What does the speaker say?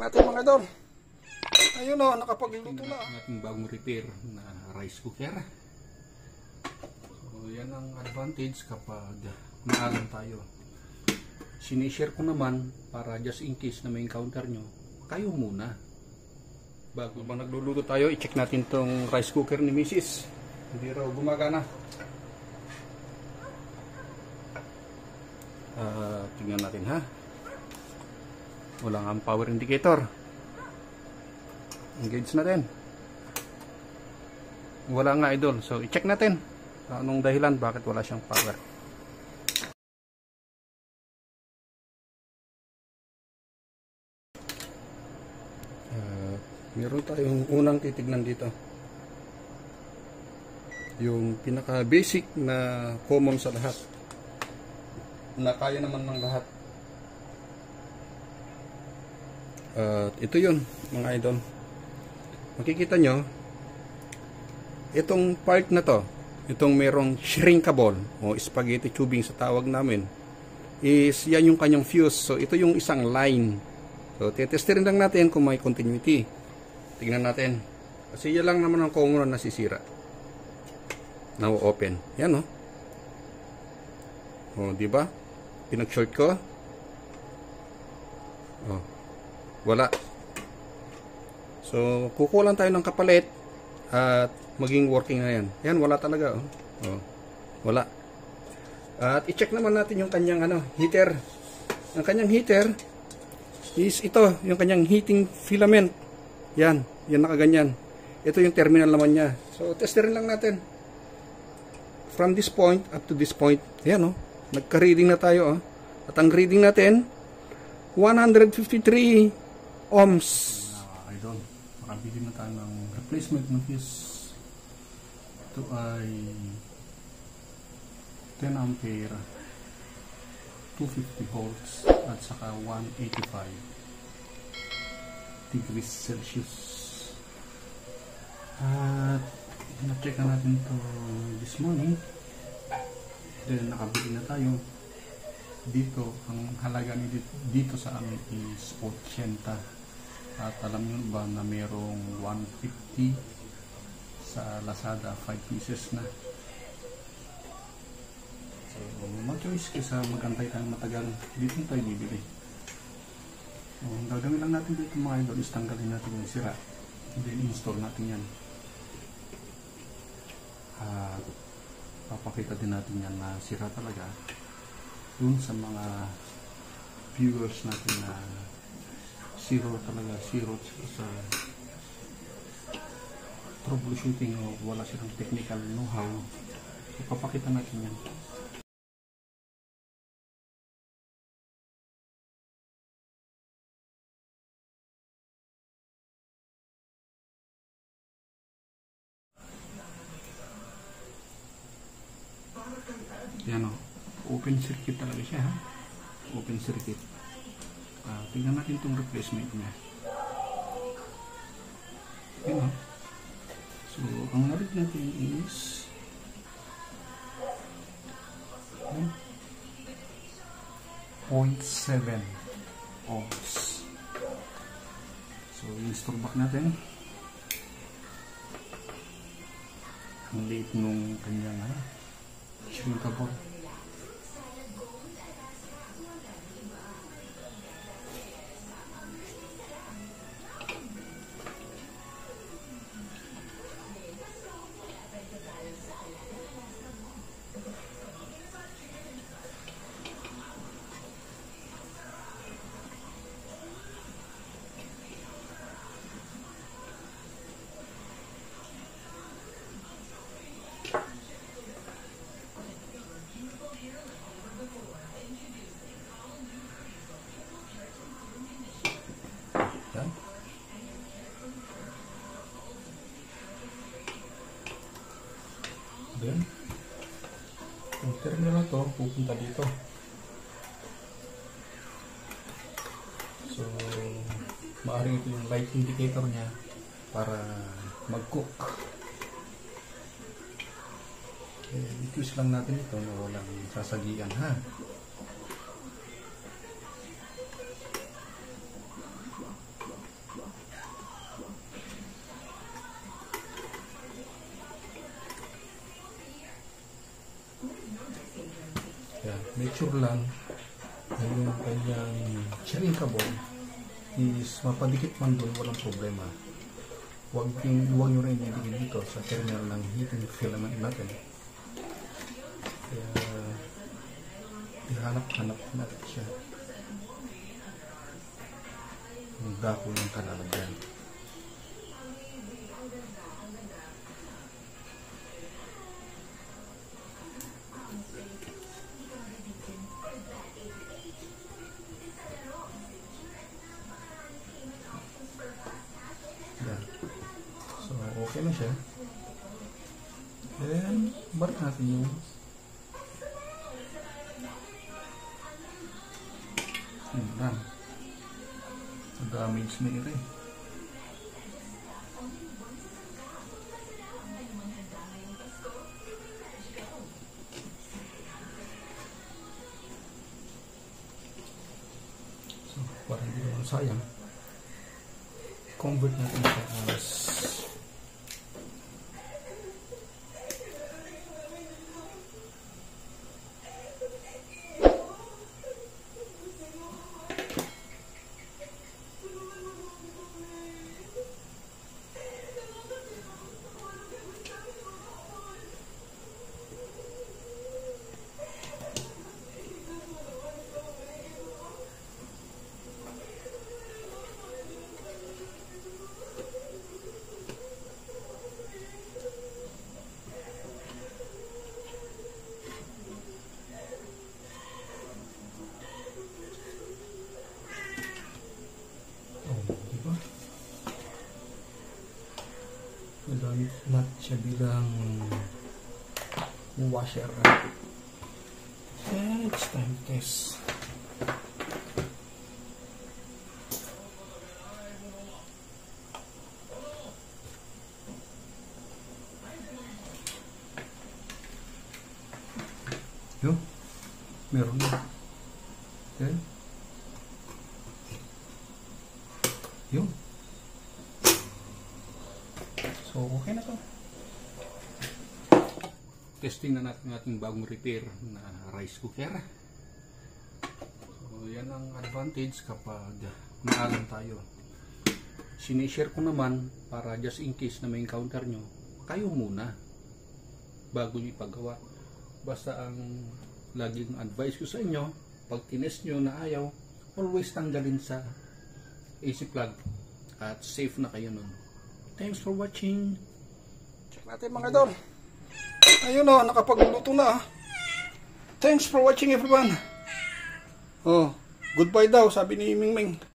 natin mga idol. Ayun o, nakapagluto na. Ang ating bagong repair na rice cooker. So yan ang advantage kapag maalam tayo. Sinishare ko naman para just in case na may encounter nyo, kayo muna. Bago bang nagluluto tayo, i-check natin tong rice cooker ni Mrs. Hindi raw gumagana. Tingnan natin ha. Wala nga ang power indicator. Engage natin. Wala nga idol. So i-check natin anong dahilan bakit wala siyang power. Meron tayong unang titignan dito. Yung pinaka basic na common sa lahat. Na kaya naman ng lahat. Ito yun mga idol. Makikita nyo itong part na to, itong merong shrinkable o spaghetti tubing sa tawag namin, is yan yung kanyang fuse. So ito yung isang line. So tetesterin lang natin kung may continuity. Tingnan natin kasi yan lang naman ang common na nasisira. Now open. Yan diba? Pinag-short ko. Wala. So, kukulan tayo ng kapalit at maging working na yan. Yan, wala talaga. Wala. At i-check naman natin yung kanyang heater. Ang kanyang heater is ito, yung kanyang heating filament. Yan, yan nakaganyan. Ito yung terminal naman niya. So, testerin lang natin. From this point up to this point. Yan, nagka-reading na tayo. At ang reading natin, 153 ohms. Idol, makabili na tayo ng replacement ng fuse. Ito ay 10 ampere, 250 volts, at saka 185 degrees Celsius. At na-check na natin ito this morning. Then nakabili na tayo. Dito, ang halaga dito sa amin is 80. At alam nyo ba na merong 150 sa Lazada, 5 pieces na. So, mag-choice kaysa mag-antay tayo matagal, dito tayo bibili. So, ang gagawin lang natin dito mga idol is tanggalin natin yung sira. Then install natin yan. At papakita din natin yan na sira talaga dun sa mga viewers natin na zero sa troubleshooting o wala silang technical know-how. So, papakita natin yan. Yan open circuit talaga siya ha? Open circuit. Tingnan natin itong replacement niya. Yan So ang narit natin is 0.7 ohms. So install back natin. Ang liit nung kanyang shrinkable. Then, yung terminal na to pupunta dito. So, maaaring ito yung light indicator niya para mag-cook. I-twist lang natin ito na walang sasagian ha. picture lang na yung kanyang shrinkable is mapadikit man doon, walang problema. Huwag nyo rin ibigin dito sa terminal ng heating filament natin. Kaya ihanap-hanap natin siya. Yung dako ng kalalagyan. Yan. So, okay na siya. Then, balik natin yung RAM. Damage na rin. So, para hindi naman sayang, convert natin siya as nagamit natin siya bilang washer. And it's time to test. Yun, meron na. Okay. Yun. So, okay na to. Testing na natin ang ating bagong repair na rice cooker. So, yan ang advantage kapag naalam tayo. Sinishare ko naman para just in case na may encounter nyo, kayo muna bago nyo ipagawa. Basta ang laging advice ko sa inyo, pag tinest nyo na ayaw, always tanggalin sa AC plug at safe na kayo nun. Thanks for watching. Check natin mga idol. Ayun o, nakapagluto na. Thanks for watching everyone. Oh, goodbye daw, sabi ni Mingming.